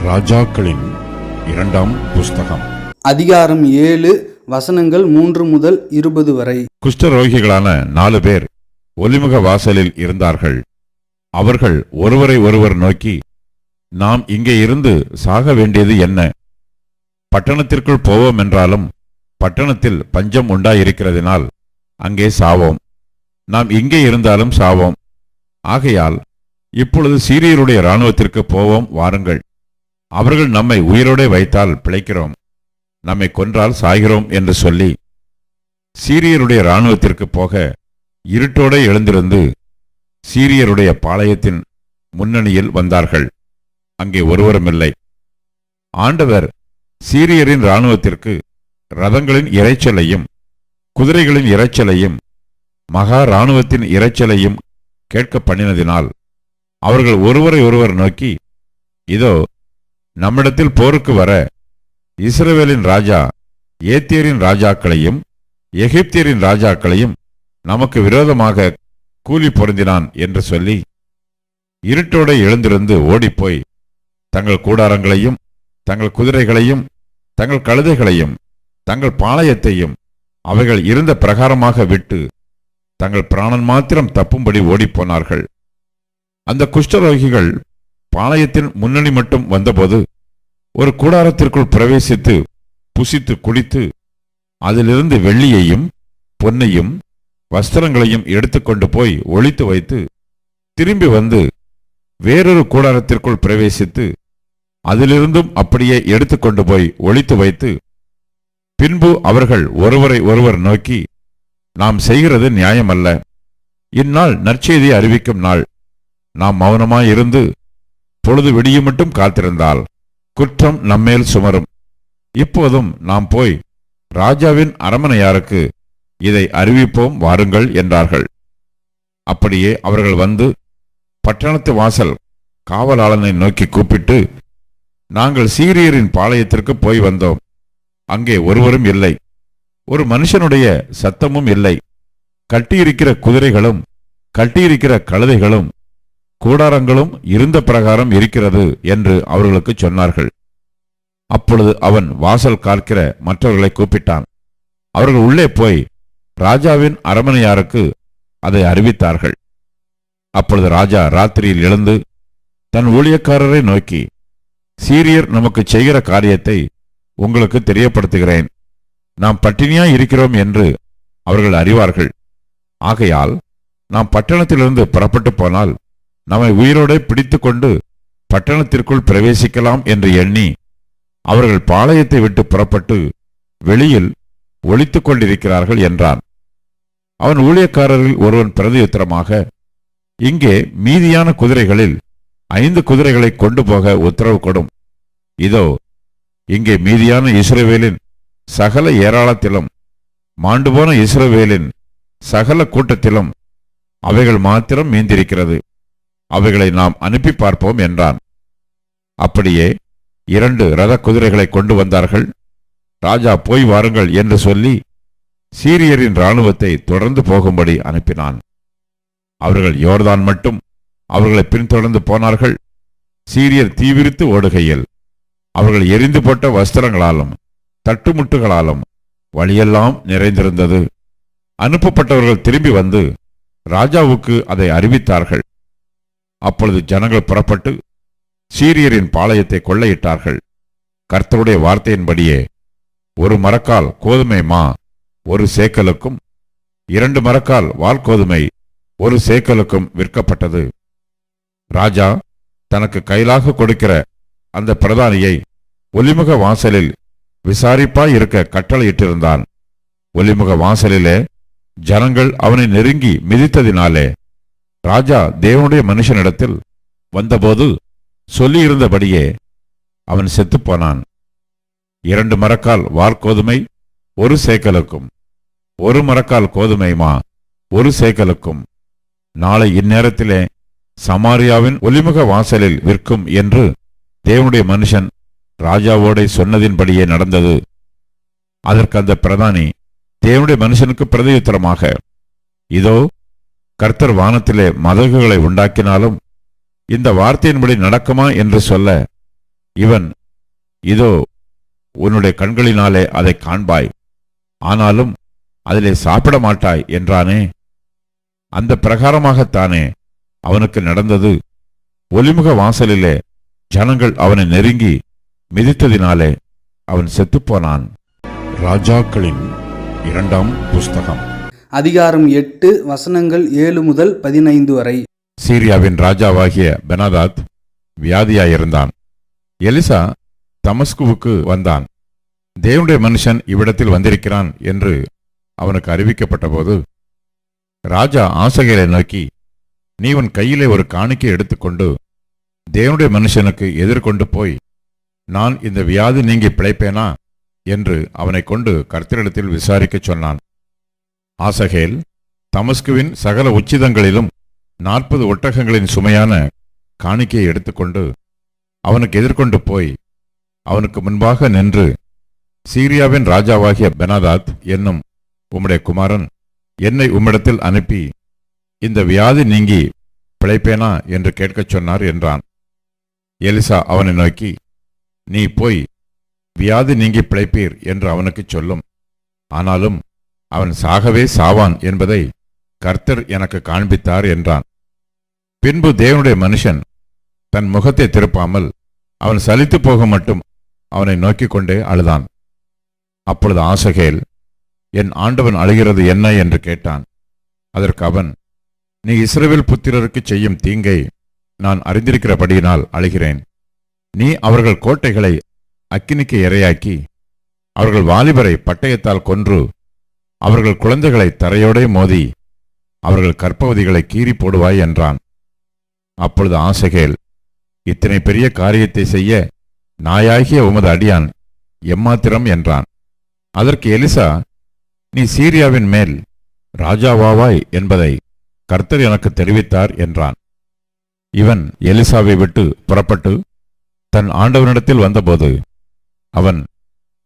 ராஜாக்களின் 2ஆம் புஸ்தகம் அதிகாரம் 7 வசனங்கள் 3 முதல் 20 வரை. குஷ்டரோகிகளான 4 பேர் ஒலிமுக வாசலில் இருந்தார்கள். அவர்கள் ஒருவரை ஒருவர் நோக்கி, நாம் இங்கே இருந்து சாக வேண்டியது என்ன? பட்டணத்திற்குள் போவோம் என்றாலும் பட்டணத்தில் பஞ்சம் உண்டாயிருக்கிறதினால் அங்கே சாவோம். நாம் இங்கே இருந்தாலும் சாவோம். ஆகையால் இப்பொழுது சீரியருடைய இராணுவத்திற்கு போவோம், வாருங்கள். அவர்கள் நம்மை உயிரோடே வைத்தால் பிழைக்கிறோம், நம்மை கொன்றால் சாகிறோம் என்று சொல்லி சீரியருடைய இராணுவத்திற்கு போக இருட்டோടെ எழுந்திருந்து சீரியருடைய பாளையத்தின் முன்னணியில் வந்தார்கள். அங்கே ஒருவருமில்லை. ஆண்டவர் சீரியரின் இராணுவத்திற்கு ரதங்களின் இரைச்சலையும் குதிரைகளின் இரைச்சலையும் மகா இராணுவத்தின் இரைச்சலையும் கேட்க பண்ணினதினால் அவர்கள் ஒருவரை ஒருவர் நோக்கி, இதோ நம்மிடத்தில் போருக்கு வர இஸ்ரவேலின் ராஜா ஏத்தியரின் ராஜாக்களையும் எகிப்தியரின் ராஜாக்களையும் நமக்கு விரோதமாக கூலி பொருந்தினான் என்று சொல்லி இருட்டோടെ எழுந்திருந்து ஓடிப்போய் தங்கள் கூடாரங்களையும் தங்கள் குதிரைகளையும் தங்கள் கழுதைகளையும் தங்கள் பாளையத்தையும் அவைகள் இருந்த பிரகாரமாக விட்டு தங்கள் பிராணன் மாத்திரம் தப்பும்படி ஓடிப்போனார்கள். அந்த குஷ்டரோகிகள் பாளையத்தின் முன்னணி மட்டும் வந்தபோது ஒரு கூடாரத்திற்குள் பிரவேசித்து புசித்து குடித்து அதிலிருந்து வெள்ளியையும் பொன்னையும் வஸ்திரங்களையும் எடுத்துக்கொண்டு போய் ஒளித்து வைத்து திரும்பி வந்து வேறொரு கூடாரத்திற்குள் பிரவேசித்து அதிலிருந்தும் அப்படியே எடுத்துக்கொண்டு போய் ஒளித்து வைத்து பின்பு அவர்கள் ஒருவரை ஒருவர் நோக்கி, நாம் செய்கிறது நியாயமல்ல. இந்நாள் நற்செய்தியை அறிவிக்கும் நாள். நாம் மௌனமாயிருந்து பொழுது விடியும் மட்டும் காத்திருந்தால் குற்றம் நம்மேல் சுமரும். இப்போதும் நாம் போய் ராஜாவின் அரமனையாருக்கு இதை அறிவிப்போம், வாருங்கள் என்றார்கள். அப்படியே அவர்கள் வந்து பட்டணத்து வாசல் காவலாளனை நோக்கி கூப்பிட்டு, நாங்கள் சீரியரின் பாளையத்திற்கு போய் வந்தோம். அங்கே ஒருவரும் இல்லை, ஒரு மனுஷனுடைய சத்தமும் இல்லை. கட்டியிருக்கிற குதிரைகளும் கட்டியிருக்கிற கழுதைகளும் கூடாரங்களும் இருந்த பிரகாரம் இருக்கிறது என்று அவர்களுக்கு சொன்னார்கள். அப்பொழுது அவன் வாசல் காக்கிற மற்றவர்களை கூப்பிட்டான். அவர்கள் உள்ளே போய் ராஜாவின் அரமனையாருக்கு அதை அறிவித்தார்கள். அப்பொழுது ராஜா ராத்திரியில் எழுந்து தன் ஊழியக்காரரை நோக்கி, சீரியர் நமக்கு செய்கிற காரியத்தை உங்களுக்கு தெரியப்படுத்துகிறேன். நாம் பட்டினியாய் இருக்கிறோம் என்று அவர்கள் அறிவார்கள். ஆகையால் நாம் பட்டணத்திலிருந்து புறப்பட்டு போனால் நம்மை உயிரோடு பிடித்து கொண்டு பட்டணத்திற்குள் பிரவேசிக்கலாம் என்று எண்ணி அவர்கள் பாளையத்தை விட்டு புறப்பட்டு வெளியில் ஒளித்துக் கொண்டிருக்கிறார்கள் என்றான். அவன் ஊழியக்காரரில் ஒருவன் பிரதியுத்தரமாக, இங்கே மீதியான குதிரைகளில் 5 குதிரைகளை கொண்டு போக உத்தரவு கொடும். இதோ இங்கே மீதியான இஸ்ரவேலின் சகல ஏராளத்திலும் மாண்டுபோன இஸ்ரவேலின் சகல கூட்டத்திலும் அவைகள் மாத்திரம் மீந்திருக்கிறது. அவைகளை நாம் அனுப்பி பார்ப்போம் என்றான். அப்படியே 2 ரத குதிரைகளை கொண்டு வந்தார்கள். ராஜா போய் வாருங்கள் என்று சொல்லி சீரியரின் இராணுவத்தை தொடர்ந்து போகும்படி அனுப்பினான். அவர்கள் யோர்தான் மட்டும் அவர்களை பின்தொடர்ந்து போனார்கள். சீரியர் தீவிரித்து ஓடுகையில் அவர்கள் எரிந்து போட்ட வஸ்திரங்களாலும் தட்டுமுட்டுகளாலும் வழியெல்லாம் நிறைந்திருந்தது. அனுப்பப்பட்டவர்கள் திரும்பி வந்து ராஜாவுக்கு அதை அறிவித்தார்கள். அப்பொழுது ஜனங்கள் புறப்பட்டு சீரியரின் பாளையத்தை கொள்ளையிட்டார்கள். கர்த்தருடைய வார்த்தையின்படியே 1 மரக்கால் கோதுமை மா 1 சேக்கலுக்கும் 2 மரக்கால் வால்கோதுமை 1 சேக்கலுக்கும் விற்கப்பட்டது. ராஜா தனக்கு கையிலாக கொடுக்கிற அந்த பிரதானியை ஒலிமுக வாசலில் விசாரிப்பாய் இருக்க கட்டளையிட்டிருந்தான். ஒலிமுக வாசலிலே ஜனங்கள் அவனை நெருங்கி மிதித்ததினாலே ராஜா தேவனுடைய மனுஷனிடத்தில் வந்தபோது சொல்லியிருந்தபடியே அவன் செத்துப்போனான். 2 மரக்கால் வார்கோதுமை 1 சேக்கலுக்கும் 1 மரக்கால் கோதுமைமா 1 சேக்கலுக்கும் நாளை இந்நேரத்திலே சமாரியாவின் ஒலிமுக வாசலில் விற்கும் என்று தேவனுடைய மனுஷன் ராஜாவோடே சொன்னதின்படியே நடந்தது. அதற்கு அந்த பிரதானி தேவனுடைய மனுஷனுக்கு பிரதியுத்தரமாக, இதோ, கர்த்தர் வானத்திலே மதகுகளை உண்டாக்கினாலும் இந்த வார்த்தையின்படி நடக்குமா என்று சொல்ல, இவன், இதோ, உன்னுடைய கண்களினாலே அதை காண்பாய், ஆனாலும் அதிலே சாப்பிட மாட்டாய் என்றானே. அந்த பிரகாரமாகத்தானே அவனுக்கு நடந்தது. ஒலிமுக வாசலிலே ஜனங்கள் அவனை நெருங்கி மிதித்ததினாலே அவன் செத்துப்போனான். ராஜாக்களின் 2ஆம் புஸ்தகம் அதிகாரம் 8 வசனங்கள் 7 முதல் 15 வரை. சீரியாவின் ராஜாவாகிய பெனாதாத் வியாதியாயிருந்தான். எலிசா தமஸ்குவுக்கு வந்தான். தேவனுடைய மனுஷன் இவ்விடத்தில் வந்திருக்கிறான் என்று அவனுக்கு அறிவிக்கப்பட்டபோது, ராஜா ஆசகேலை நோக்கி, நீ உன் கையிலே ஒரு காணிக்கை எடுத்துக்கொண்டு தேவனுடைய மனுஷனுக்கு எதிர்கொண்டு போய், நான் இந்த வியாதி நீங்கி பிழைப்பேனா என்று அவனை கொண்டு கர்த்தரிடத்தில் விசாரிக்கச் சொன்னான். ஆசகேல் தமஸ்குவின் சகல உச்சிதங்களிலும் 40 ஒட்டகங்களின் சுமையான காணிக்கையை எடுத்துக்கொண்டு அவனுக்கு எதிர்கொண்டு போய் அவனுக்கு முன்பாக நின்று, சீரியாவின் ராஜாவாகிய பெனாதாத் என்னும் உம்முடைய குமாரன் என்னை உம்மிடத்தில் அனுப்பி இந்த வியாதி நீங்கி பிழைப்பேனா என்று கேட்கச் சொன்னார் என்றான். எலிசா அவனை நோக்கி, நீ போய் வியாதி நீங்கி பிழைப்பீர் என்று அவனுக்குச் சொல்லும், ஆனாலும் அவன் சாகவே சாவான் என்பதை கர்த்தர் எனக்கு காண்பித்தார் என்றான். பின்பு தேவனுடைய மனுஷன் தன் முகத்தை திருப்பாமல் அவன் சலித்து போக மட்டும் அவனை நோக்கிக் கொண்டே அழுதான். அப்பொழுது ஆசகேல், என் ஆண்டவன் அழுகிறது என்ன என்று கேட்டான். அதற்கு அவன், நீ இஸ்ரவேல் புத்திரருக்கு செய்யும் தீங்கை நான் அறிந்திருக்கிறபடியினால் அழுகிறேன். நீ அவர்கள் கோட்டைகளை அக்கினிக்கு இரையாக்கி அவர்கள் வாலிபரை பட்டயத்தால் கொன்று அவர்கள் குழந்தைகளை தரையோடே மோதி அவர்கள் கர்ப்பவதிகளை கீறி போடுவாய் என்றான். அப்பொழுது ஆசகேல், இத்தனை பெரிய காரியத்தை செய்ய நாயாகிய உமது அடியான் எம்மாத்திரம் என்றான். அதற்கு எலிசா, நீ சீரியாவின் மேல் ராஜாவாவாய் என்பதை கர்த்தர் எனக்கு தெரிவித்தார் என்றான். இவன் எலிசாவை விட்டு புறப்பட்டு தன் ஆண்டவனிடத்தில் வந்தபோது அவன்,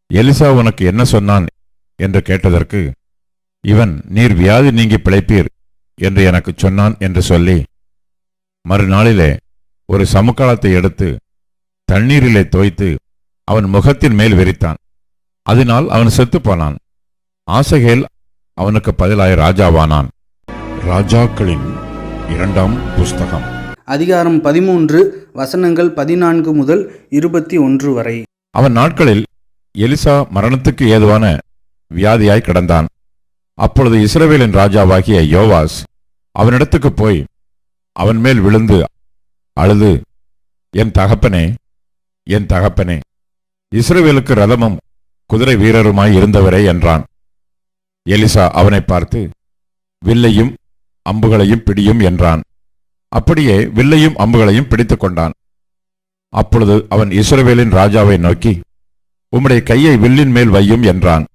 எலிசா உனக்கு என்ன சொன்னான் என்று கேட்டதற்கு, இவன், நீர் வியாதி நீங்கி பிழைப்பீர் என்று எனக்கு சொன்னான் என்று சொல்லி, மறுநாளிலே ஒரு சமுக்காளத்தை எடுத்து தண்ணீரிலே தோய்த்து அவன் முகத்தின் மேல் விரித்தான். அதனால் அவன் செத்துப்போனான். ஆசகேல் அவனுக்கு பதிலாய் ராஜாவானான். ராஜாக்களின் 2ஆம் புஸ்தகம் அதிகாரம் 13 வசனங்கள் 14 முதல் 21 வரை. அவன் நாட்களில் எலிசா மரணத்துக்கு ஏதுவான வியாதியாய் கிடந்தான். அப்பொழுது இஸ்ரவேலின் ராஜாவாகிய யோவாஸ் அவனிடத்துக்கு போய் அவன் மேல் விழுந்து அழுது, என் தகப்பனே, என் தகப்பனே, இஸ்ரவேலுக்கு ரதமும் குதிரை வீரருமாய் இருந்தவரே என்றான். எலிசா அவனை பார்த்து, வில்லையும் அம்புகளையும் பிடியும் என்றான். அப்படியே வில்லையும் அம்புகளையும் பிடித்துக் கொண்டான். அப்பொழுது அவன் இஸ்ரவேலின் ராஜாவை நோக்கி, உம்முடைய கையை வில்லின் மேல் வையும் என்றான்.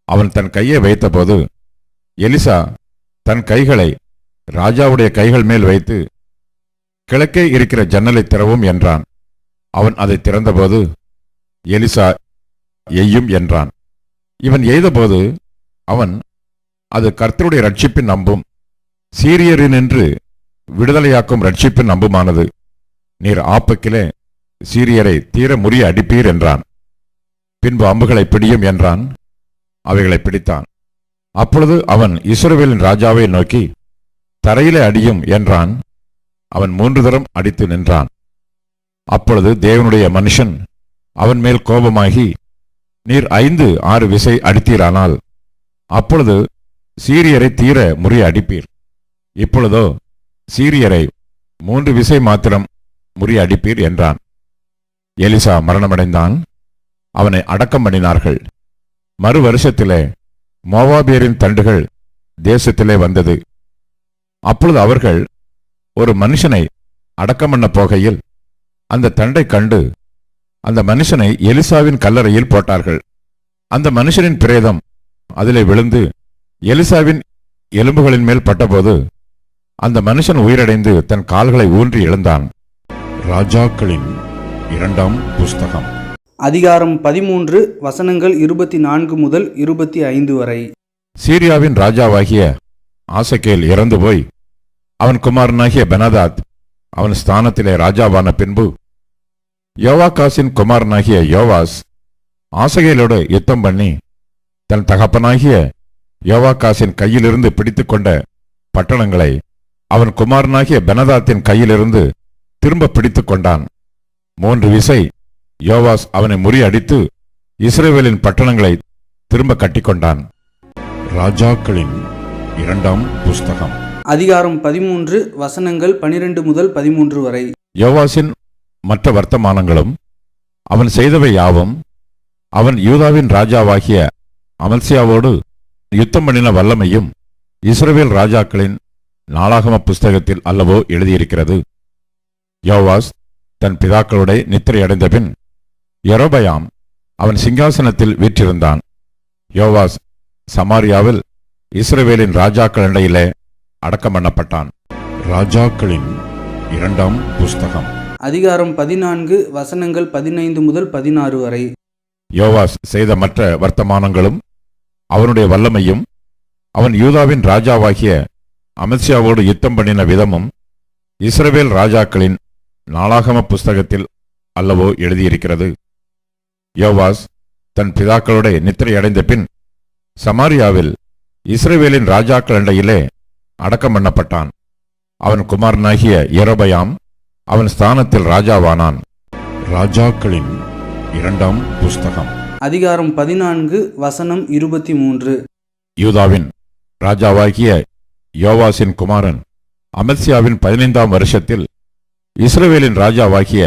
அவன் தன் கையை வைத்தபோது எலிசா தன் கைகளை ராஜாவுடைய கைகள் மேல் வைத்து, கிழக்கே இருக்கிற ஜன்னலை திறவும் என்றான். அவன் அதை திறந்தபோது எலிசா எய்யும் என்றான். இவன் எய்தபோது அவன், அது கர்த்தருடைய ரட்சிப்பின் அம்பும் சீரியரினின்று விடுதலையாக்கும் ரட்சிப்பின் அம்புமானது. நீர் ஆப்பக்கிலே சீரியரை தீர முறிய அடிப்பீர் என்றான். பின்பு அம்புகளை பிடியும் என்றான். அவைகளை பிடித்தான். அப்பொழுது அவன் இஸ்ரவேலின் ராஜாவை நோக்கி, தரையிலே அடியும் என்றான். அவன் 3 தரம் அடித்து நின்றான். அப்பொழுது தேவனுடைய மனுஷன் அவன் மேல் கோபமாகி, நீர் 5-6 விசை அடித்தீரானால் அப்பொழுது சீரியரை தீர முறிய அடிப்பீர். இப்பொழுதோ சீரியரை 3 விசை மாத்திரம் முறிய அடிப்பீர் என்றான். எலிசா மரணமடைந்தான். அவனை அடக்கம் பண்ணினார்கள். மறு வருஷத்திலே மோவாபியரின் தண்டுகள் தேசத்திலே வந்தது. அப்பொழுது அவர்கள் ஒரு மனுஷனை அடக்கம் பண்ண போகையில் அந்த தண்டை கண்டு அந்த மனுஷனை எலிசாவின் கல்லறையில் போட்டார்கள். அந்த மனுஷனின் பிரேதம் அதிலே விழுந்து எலிசாவின் எலும்புகளின் மேல் பட்டபோது அந்த மனுஷன் உயிரடைந்து தன் கால்களை ஊன்றி எழுந்தான். ராஜாக்களின் 2ஆம் புஸ்தகம் அதிகாரம் 13 வசனங்கள் 24 முதல் 25 வரை. சீரியாவின் ராஜாவாகிய ஆசகேல் இறந்து போய் அவன் குமாரனாகிய பெனாதாத் அவன் ஸ்தானத்திலே ராஜாவான பின்பு யோவாகாசின் குமாரனாகிய யோவாஸ் ஆசகேலோடு யுத்தம் பண்ணி தன் தகப்பனாகிய யோவாகாசின் கையிலிருந்து பிடித்துக்கொண்ட பட்டணங்களை அவன் குமாரனாகிய பெனாதாத்தின் கையிலிருந்து திரும்ப பிடித்துக் கொண்டான். 3 விசை யோவாஸ் அவனை முறியடித்து இஸ்ரவேலின் பட்டணங்களை திரும்ப கட்டிக்கொண்டான். ராஜாக்களின் 2ஆம் புஸ்தகம் அதிகாரம் 13 வசனங்கள் 12 முதல் 13 வரை. யோவாசின் மற்ற வர்த்தமானங்களும் அவன் செய்தவை யாவும் அவன் யூதாவின் ராஜாவாகிய அமத்சியாவோடு யுத்தம் பண்ணின வல்லமையும் இஸ்ரவேல் ராஜாக்களின் நாளாகம புஸ்தகத்தில் அல்லவோ எழுதியிருக்கிறது. யோவாஸ் தன் பிதாக்களோட நித்திரையடைந்த பின் யெரொபெயாம் அவன் சிங்காசனத்தில் வீற்றிருந்தான். யோவாஸ் சமாரியாவில் இஸ்ரவேலின் ராஜாக்களிடையிலே அடக்கம் பண்ணப்பட்டான். ராஜாக்களின் 2ஆம் புஸ்தகம் அதிகாரம் 14 வசனங்கள் 15 முதல் 16 வரை. யோவாஸ் செய்த மற்ற வர்த்தமானங்களும் அவனுடைய வல்லமையும் அவன் யூதாவின் ராஜாவாகிய அமத்சியாவோடு யுத்தம் பண்ணின விதமும் இஸ்ரவேல் ராஜாக்களின் நாளாகம புஸ்தகத்தில் அல்லவோ எழுதியிருக்கிறது. யோவாஸ் தன் பிதாக்களோட நித்திரையடைந்த பின் சமாரியாவில் இஸ்ரவேலின் ராஜாக்களிடையிலே அடக்கம் பண்ணப்பட்டான். அவன் குமாரனாகிய யெரொபெயாம் அவன் ஸ்தானத்தில் ராஜாவானான். ராஜாக்களின் 2ஆம் புஸ்தகம் அதிகாரம் 14 வசனம் 23. யூதாவின் ராஜாவாகிய யோவாசின் குமாரன் அமத்சியாவின் 15ஆம் வருஷத்தில் இஸ்ரவேலின் ராஜாவாகிய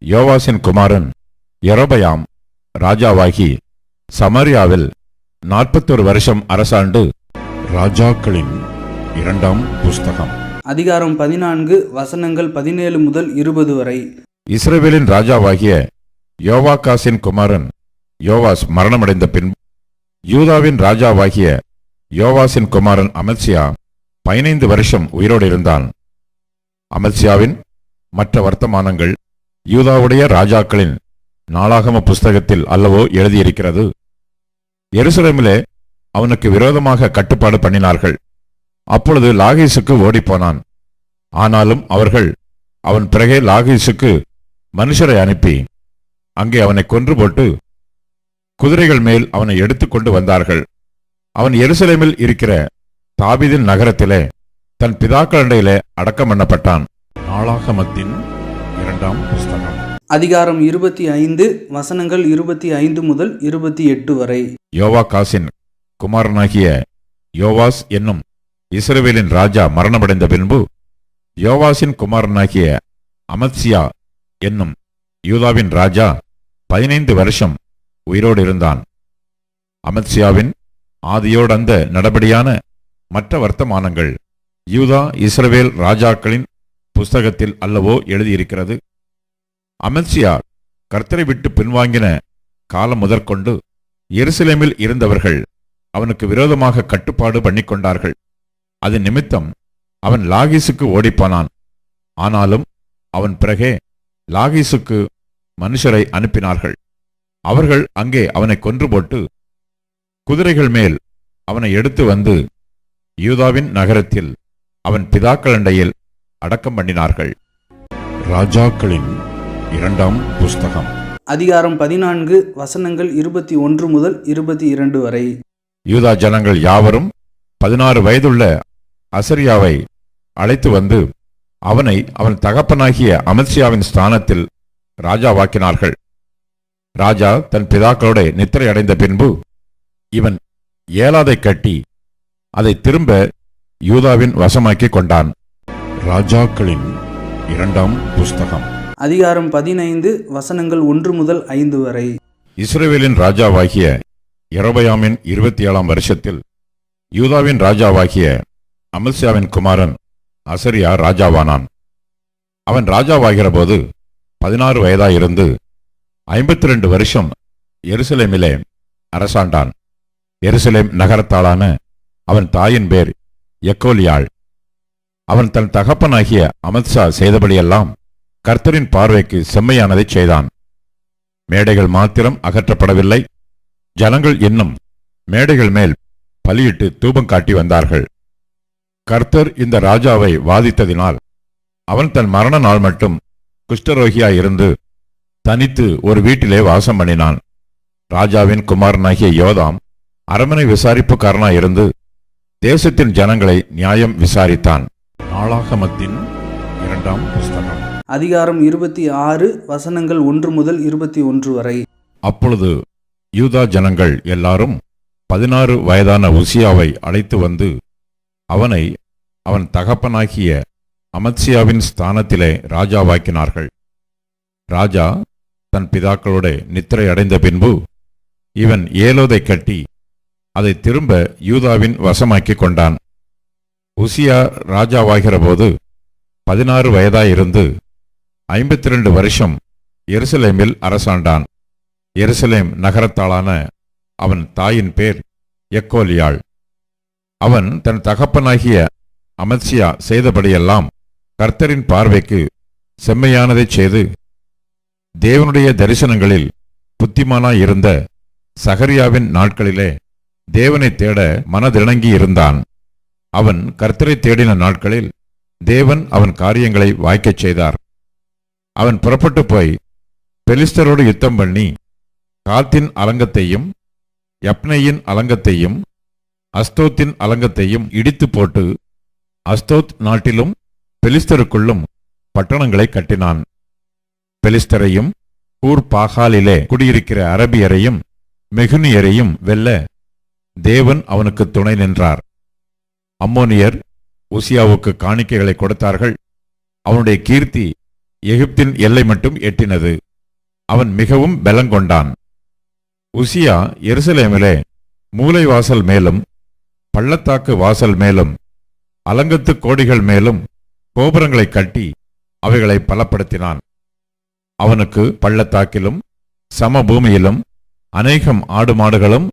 யோவாசின் குமாரன் யெரொபெயாம் ராஜாவாகி சமாரியாவில் 41 வருஷம் அரசாண்டு. ராஜாக்களின் 2ஆம் புஸ்தகம் அதிகாரம் 14 வசனங்கள் 17 முதல் 20 வரை. இஸ்ரவேலின் ராஜாவாகிய யோவாகாசின் குமாரன் யோவாஸ் மரணமடைந்த பின் யூதாவின் ராஜாவாகிய யோவாசின் குமாரன் அமத்சியா 15 வருஷம் உயிரோடு இருந்தான். அமத்சியாவின் மற்ற வர்த்தமானங்கள் யூதாவுடைய ராஜாக்களின் நாளாகம புஸ்தகத்தில் அல்லவோ எழுதியிருக்கிறது. எருசலேமிலே அவனுக்கு விரோதமாக கட்டுப்பாடு பண்ணினார்கள். அப்பொழுது லாகீசுக்கு ஓடிப்போனான். ஆனாலும் அவர்கள் அவன் பிறகே லாகீசுக்கு மனுஷரை அனுப்பி அங்கே அவனை கொன்று போட்டு குதிரைகள் மேல் அவனை எடுத்துக்கொண்டு வந்தார்கள். அவன் எருசலேமில் இருக்கிற தாவீதின் நகரத்திலே தன் பிதாக்களிடையிலே அடக்கம் பண்ணப்பட்டான். நாளாகமத்தின் 2ஆம் புஸ்தகம் அதிகாரம் 25 வசனங்கள் 25 முதல் 28 வரை. யோவாகாசின் குமாரனாகிய யோவாஸ் என்னும் இஸ்ரவேலின் ராஜா மரணமடைந்த பின்பு யோவாசின் குமாரனாகிய அமத்சியா என்னும் யூதாவின் ராஜா 15 வருஷம் உயிரோடு இருந்தான். அமத்சியாவின் ஆதியோடந்த நடபடியான மற்ற வர்த்தமானங்கள் யூதா இஸ்ரவேல் ராஜாக்களின் புஸ்தகத்தில் அல்லவோ எழுதியிருக்கிறது. அமத்சியா கர்த்தரை விட்டு பின்வாங்கின காலம் முதற்கொண்டு எருசலேமில் இருந்தவர்கள் அவனுக்கு விரோதமாக கட்டுப்பாடு பண்ணிக்கொண்டார்கள். அது நிமித்தம் அவன் லாகீசுக்கு ஓடிப்போனான். ஆனாலும் அவன் பிறகே லாகீசுக்கு மனுஷரை அனுப்பினார்கள். அவர்கள் அங்கே அவனை கொன்று போட்டு குதிரைகள் மேல் அவனை எடுத்து வந்து யூதாவின் நகரத்தில் அவன் பிதாக்களிடையில் அடக்கம் பண்ணினார்கள். ராஜாக்களின் 2ஆம் புஸ்தகம் அதிகாரம் 14 வசனங்கள் 21 முதல் 22 வரை. யூதா ஜனங்கள் யாவரும் 16 வயதுள்ள அசரியாவை அழைத்து வந்து அவனை அவன் தகப்பனாகிய அமத்சியாவின் ஸ்தானத்தில் ராஜாவாக்கினார்கள். ராஜா தன் பிதாக்களோட நித்திரை அடைந்த பின்பு இவன் ஏலாதை கட்டி அதை திரும்ப யூதாவின் வசமாக்கி கொண்டான். ராஜாக்களின் 2ஆம் புஸ்தகம் அதிகாரம் 15 வசனங்கள் 1 முதல் 5 வரை. இஸ்ரவேலின் ராஜாவாகிய யெரொபெயாமின் 27ஆம் வருஷத்தில் யூதாவின் ராஜாவாகிய அமத்சியாவின் குமாரன் அசரியா ராஜாவானான். அவன் ராஜாவாகிறபோது 16 வயதாயிருந்து 52 வருஷம் எருசலேமிலே அரசாண்டான். எருசலேம் நகரத்தாளான அவன் தாயின் பேர் எக்கோலியாள். அவன் தன் தகப்பனாகிய அமத்சா செய்தபடியெல்லாம் கர்த்தரின் பார்வைக்கு செம்மையானதைச் செய்தான். மேடைகள் மாத்திரம் அகற்றப்படவில்லை, ஜனங்கள் இன்னும் மேடைகள் மேல் பலியிட்டு தூபம் காட்டி வந்தார்கள். கர்த்தர் இந்த ராஜாவை வாதித்ததினால் அவன் தன் மரண நாள் மட்டும் குஷ்டரோகியாயிருந்து தனித்து ஒரு வீட்டிலே வாசம் பண்ணினான். ராஜாவின் குமாரனாகிய யோதாம் அரமனை விசாரிப்புக்காரனாயிருந்து தேசத்தின் ஜனங்களை நியாயம் விசாரித்தான். நாளாகமத்தின் 2ஆம் புஸ்தகம் அதிகாரம் 26 வசனங்கள் 1 முதல் 21 வரை. அப்பொழுது யூதா ஜனங்கள் எல்லாரும் 16 வயதான உசியாவை அழைத்து வந்து அவனை அவன் தகப்பனாகிய அமத்சியாவின் ஸ்தானத்திலே ராஜாவாக்கினார்கள். ராஜா தன் பிதாக்களோட நித்திரை அடைந்த பின்பு இவன் ஏலோதை கட்டி அதை திரும்ப யூதாவின் வசமாக்கிக் கொண்டான். உசியா ராஜாவாகிற போது 16 வயதாயிருந்து 52 வருஷம் எருசலேமில் அரசாண்டான். எருசலேம் நகரத்தாளான அவன் தாயின் பேர் எக்கோலியாள். அவன் தன் தகப்பனாகிய அமத்சியா செய்தபடியெல்லாம் கர்த்தரின் பார்வைக்கு செம்மையானதைச் செய்து தேவனுடைய தரிசனங்களில் புத்திமானாயிருந்த சகரியாவின் நாட்களிலே தேவனை தேட மனதிணங்கியிருந்தான். அவன் கர்த்தரை தேடின நாட்களில் தேவன் அவன் காரியங்களை வாய்க்கச் செய்தார். அவன் புறப்பட்டு போய் பெலிஸ்தரோடு யுத்தம் பண்ணி காத்தின் அலங்கத்தையும் யப்னேயின் அலங்கத்தையும் அஸ்தோத்தின் அலங்கத்தையும் இடித்து போட்டு அஸ்தோத் நாட்டிலும் பெலிஸ்தருக்குள்ளும் பட்டணங்களை கட்டினான். பெலிஸ்தரையும் கூர் பாகாலிலே குடியிருக்கிற அரபியரையும் மெகுனியரையும் வெல்ல தேவன் அவனுக்கு துணை நின்றார். அம்மோனியர் உசியாவுக்கு காணிக்கைகளை கொடுத்தார்கள். அவனுடைய கீர்த்தி எகிப்தின் எல்லை மட்டும் எட்டினது. அவன் மிகவும் பலங்கொண்டான். உசியா எருசலேமிலே மூலை வாசல் மேலும் பள்ளத்தாக்கு வாசல் மேலும் அலங்கத்து கோடிகள் மேலும் கோபுரங்களை கட்டி அவைகளை பலப்படுத்தினான். அவனுக்கு பள்ளத்தாக்கிலும் சமபூமியிலும் அநேகம் ஆடு மாடுகளும்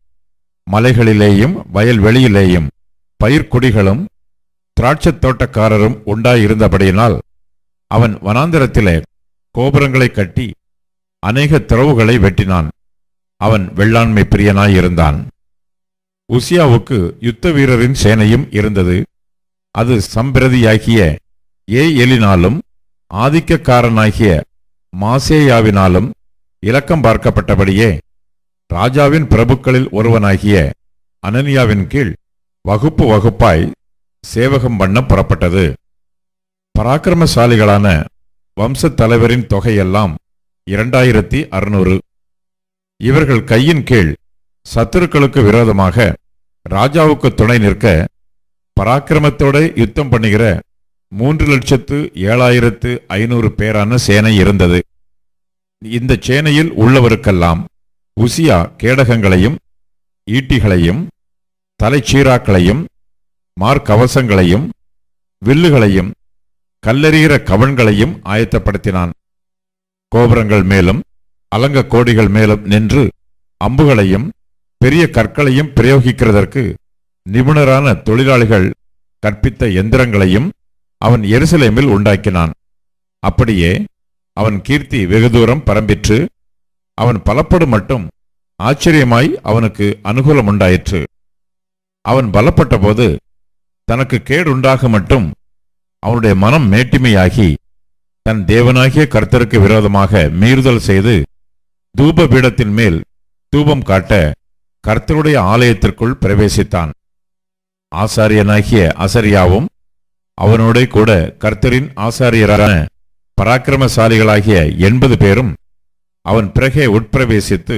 மலைகளிலேயும் வயல்வெளியிலேயும் பயிர்க்குடிகளும் திராட்சத் தோட்டக்காரரும் உண்டாயிருந்தபடியினால் அவன் வனாந்திரத்திலே கோபுரங்களை கட்டி அநேக திறவுகளை வெட்டினான். அவன் வெள்ளாண்மை பிரியனாயிருந்தான். உசியாவுக்கு யுத்த வீரரின் சேனையும் இருந்தது. அது சம்பிரதியாகிய ஏலினாலும் ஆதிக்கக்காரனாகிய மாசேயாவினாலும் இலக்கம் பார்க்கப்பட்டபடியே ராஜாவின் பிரபுக்களில் ஒருவனாகிய அனனியாவின் கீழ் வகுப்பு வகுப்பாய் சேவகம் பண்ண புறப்பட்டது. பராக்கிரமசாலிகளான வம்சத் தலைவரின் தொகையெல்லாம் 2600. இவர்கள் கையின் கீழ் சத்துருக்களுக்கு விரோதமாக ராஜாவுக்கு துணை நிற்க பராக்கிரமத்தோட யுத்தம் பண்ணுகிற 3,07,500 பேரான சேனை இருந்தது. இந்த சேனையில் உள்ளவருக்கெல்லாம் உசியா கேடகங்களையும் ஈட்டிகளையும் தலைச்சீராக்களையும் மார்க்கவசங்களையும் வில்லுகளையும் கல்லெறிகிற கவன்களையும் ஆயத்தப்படுத்தினான். கோபுரங்கள் மேலும் அலங்க கோடிகள் மேலும் நின்று அம்புகளையும் பெரிய கற்களையும் பிரயோகிக்கிறதற்கு நிபுணரான தொழிலாளிகள் கற்பித்த எந்திரங்களையும் அவன் எருசலேமில் உண்டாக்கினான். அப்படியே அவன் கீர்த்தி வெகு தூரம் பரம்பிற்று. அவன் பலப்படும் மட்டும் ஆச்சரியமாய் அவனுக்கு அனுகூலம் உண்டாயிற்று. அவன் பலப்பட்ட போது தனக்கு கேடுண்டாக மட்டும் அவனுடைய மனம் மேட்டிமையாகி தன் தேவனாகிய கர்த்தருக்கு விரோதமாக மீறுதல் செய்து தூப பீடத்தின் மேல் தூபம் காட்ட கர்த்தருடைய ஆலயத்திற்குள் பிரவேசித்தான். ஆசாரியனாகிய அசரியாவும் அவனோட கூட கர்த்தரின் ஆசாரியரான பராக்கிரமசாலிகளாகிய 80 பேரும் அவன் பிறகே உட்பிரவேசித்து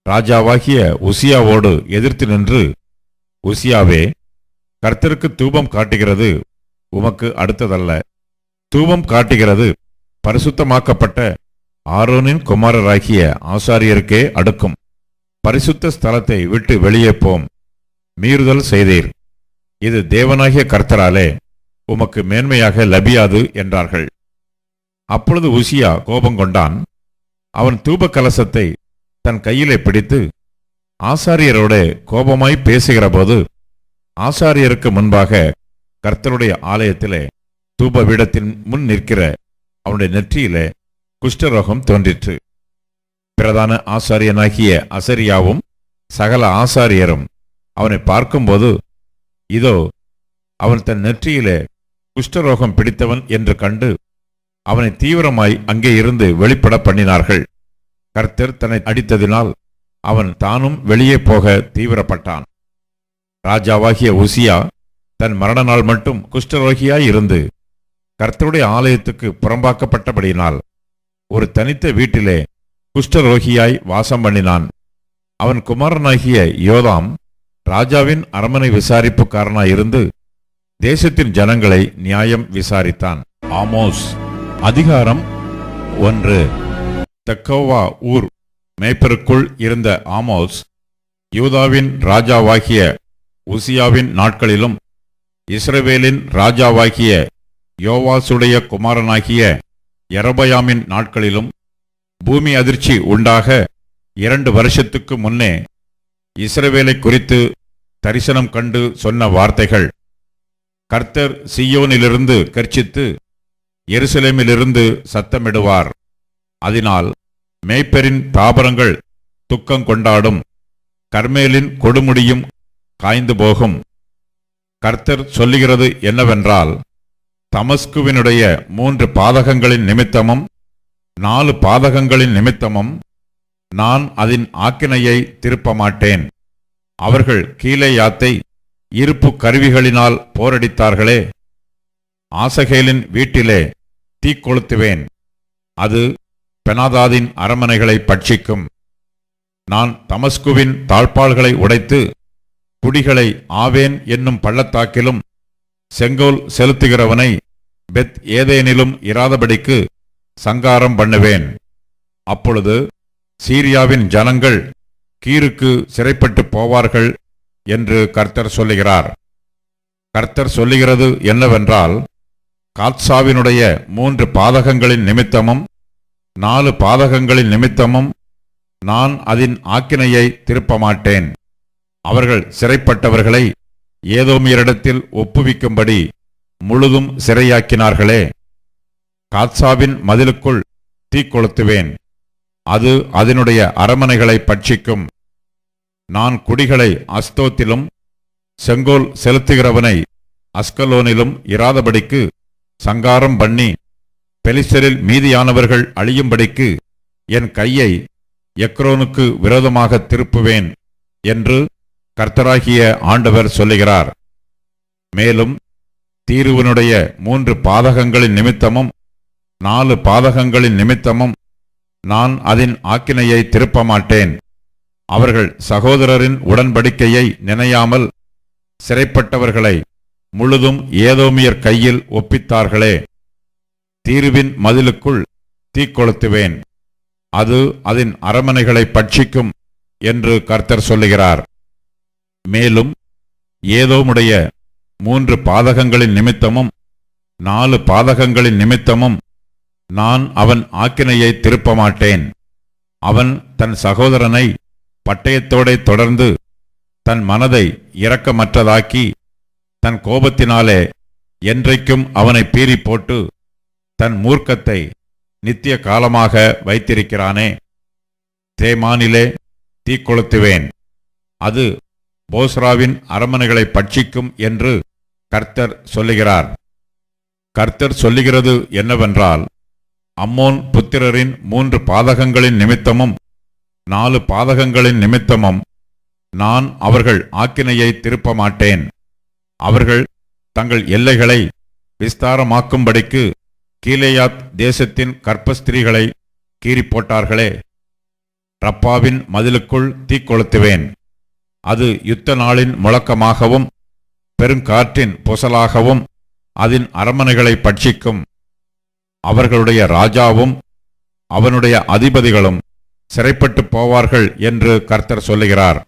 ராஜாவாகிய உசியாவோடு எதிர்த்து நின்று, உசியாவே, கர்த்தருக்கு தூபம் காட்டுகிறது உமக்கு அடுத்ததல்ல. தூபம் காட்டுகிறது பரிசுத்தமாக்கப்பட்ட ஆரோனின் குமாரராகிய ஆசாரியருக்கே அடுக்கும். பரிசுத்த ஸ்தலத்தை விட்டு வெளியே போம். மீறுதல் செய்தீர். இது தேவனாகிய கர்த்தராலே உமக்கு மேன்மையாக லபியாது என்றார்கள். அப்பொழுது உசியா கோபங்கொண்டான். அவன் தூப கலசத்தை தன் கையிலே பிடித்து ஆசாரியரோட கோபமாய் பேசுகிற போது ஆசாரியருக்கு முன்பாக கர்த்தருடைய ஆலயத்திலே தூப பீடத்தின் முன் நிற்கிற அவனுடைய நெற்றியிலே குஷ்டரோகம் தோன்றிற்று. பிரதான ஆசாரியனாகிய அசரியாவும் சகல ஆசாரியரும் அவனை பார்க்கும்போது, இதோ அவன் தன் நெற்றியிலே குஷ்டரோகம் பிடித்தவன் என்று கண்டு அவனை தீவிரமாய் அங்கே இருந்து வெளிப்பட பண்ணினார்கள். கர்த்தர் தன்னை அடித்ததினால் அவன் தானும் வெளியே போக தீவிரப்பட்டான். ராஜாவாகிய உசியா தன் மரண நாள் மட்டும் குஷ்டரோகியாய் இருந்து கர்த்தருடைய ஆலயத்துக்கு புறம்பாக்கப்பட்டபடியினால் ஒரு தனித்த வீட்டிலே குஷ்டரோகியாய் வாசம் பண்ணினான். அவன் குமாரனாகிய யோதாம் ராஜாவின் அரமனை விசாரிப்புக்காரனாயிருந்து தேசத்தின் ஜனங்களை நியாயம் விசாரித்தான். ஆமோஸ் அதிகாரம் 1. தெக்கோவா ஊர் மேய்ப்பருக்குள் இருந்த ஆமோஸ் யூதாவின் ராஜாவாகிய உசியாவின் நாட்களிலும் இஸ்ரவேலின் ராஜாவாகிய யோவாசுடைய குமாரனாகிய யெரொபெயாமின் நாட்களிலும் பூமி அதிர்ச்சி உண்டாக 2 வருஷத்துக்கு முன்னே இஸ்ரவேலை குறித்து தரிசனம் கண்டு சொன்ன வார்த்தைகள். கர்த்தர் சீயோனிலிருந்து கர்ச்சித்து எருசலேமிலிருந்து சத்தமிடுவார். அதனால் மேய்ப்பரின் தாபரங்கள் துக்கம் கொண்டாடும், கர்மேலின் கொடுமுடியும் காய்ந்து போகும். கர்த்தர் சொல்லுகிறது என்னவென்றால், தமஸ்குவினுடைய 3 பாதகங்களின் நிமித்தமும் 4 பாதகங்களின் நிமித்தமும் நான் அதன் ஆக்கினையை திருப்ப மாட்டேன். அவர்கள் கீலேயாத்தை இருப்பு கருவிகளினால் போரடித்தார்களே, ஆசகேலின் வீட்டிலே தீ கொளுத்துவேன், அது பெனாதாதின் அரமனைகளை பட்சிக்கும். நான் தமஸ்குவின் தாழ்பாள்களை உடைத்து குடிகளை ஆவேன் என்னும் பள்ளத்தாக்கிலும் செங்கோல் செலுத்துகிறவனை பெத் ஏதேனிலும் இராதபடிக்கு சங்காரம் பண்ணுவேன். அப்பொழுது சீரியாவின் ஜனங்கள் கீருக்கு சிறைப்பட்டு போவார்கள் என்று கர்த்தர் சொல்லுகிறார். கர்த்தர் சொல்லுகிறது என்னவென்றால், காத்சாவினுடைய 3 பாதகங்களின் நிமித்தமும் 4 பாதகங்களின் நிமித்தமும் நான் அதன் ஆக்கினையை திருப்ப மாட்டேன். அவர்கள் சிறைப்பட்டவர்களை ஏதோமியரிடத்தில் ஒப்புவிக்கும்படி முழுதும் சிறையாக்கினார்களே, காத்சாவின் மதிலுக்குள் தீ கொளுத்துவேன், அது அதனுடைய அரமனைகளை பட்சிக்கும். நான் குடிகளை அஸ்தோத்திலும் செங்கோல் செலுத்துகிறவனை அஸ்கலோனிலும் இராதபடிக்கு சங்காரம் பண்ணி பெலிஸ்தரில் மீதியானவர்கள் அழியும்படிக்கு என் கையை எக்ரோனுக்கு விரோதமாக திருப்புவேன் என்று கர்த்தராகிய ஆண்டவர் சொல்லுகிறார். மேலும் தீருவனுடைய 3 பாதகங்களின் நிமித்தமும் 4 பாதகங்களின் நிமித்தமும் நான் அதன் ஆக்கினையை திருப்ப மாட்டேன். அவர்கள் சகோதரரின் உடன்படிக்கையை நினையாமல் சிறைப்பட்டவர்களை முழுதும் ஏதோமியர் கையில் ஒப்பித்தார்களே, தீருவின் மதிலுக்குள் தீ கொளுத்துவேன், அது அதன் அரமனைகளை பட்சிக்கும் என்று கர்த்தர் சொல்லுகிறார். மேலும் ஏதோமுடைய 3 பாதகங்களின் நிமித்தமும் 4 பாதகங்களின் நிமித்தமும் நான் அவன் ஆக்கினையை திருப்ப மாட்டேன். அவன் தன் சகோதரனை பட்டயத்தோடே தொடர்ந்து தன் மனதை இரக்கமற்றதாக்கி தன் கோபத்தினாலே என்றைக்கும் அவனை பீறி போட்டு தன் மூர்க்கத்தை நித்திய காலமாக வைத்திருக்கிறானே. தேமானிலே தீ கொளுத்துவேன், அது போஸ்ராவின் அரமனைகளை பட்சிக்கும் என்று கர்த்தர் சொல்லுகிறார். கர்த்தர் சொல்லுகிறது என்னவென்றால், அம்மோன் புத்திரரின் 3 பாதகங்களின் நிமித்தமும் 4 பாதகங்களின் நிமித்தமும் நான் அவர்கள் ஆக்கினையை திருப்ப மாட்டேன். அவர்கள் தங்கள் எல்லைகளை விஸ்தாரமாக்கும்படிக்கு கீலேயாத் தேசத்தின் கற்பஸ்திரீகளை கீறி போட்டார்களே, ரப்பாவின் மதிலுக்குள் தீ கொளுத்துவேன், அது யுத்த நாளின் முழக்கமாகவும் பெருங்காற்றின் புசலாகவும் அதன் அரமனைகளை பட்சிக்கும். அவர்களுடைய ராஜாவும் அவனுடைய அதிபதிகளும் சிறைப்பட்டு போவார்கள் என்று கர்த்தர் சொல்லுகிறார்.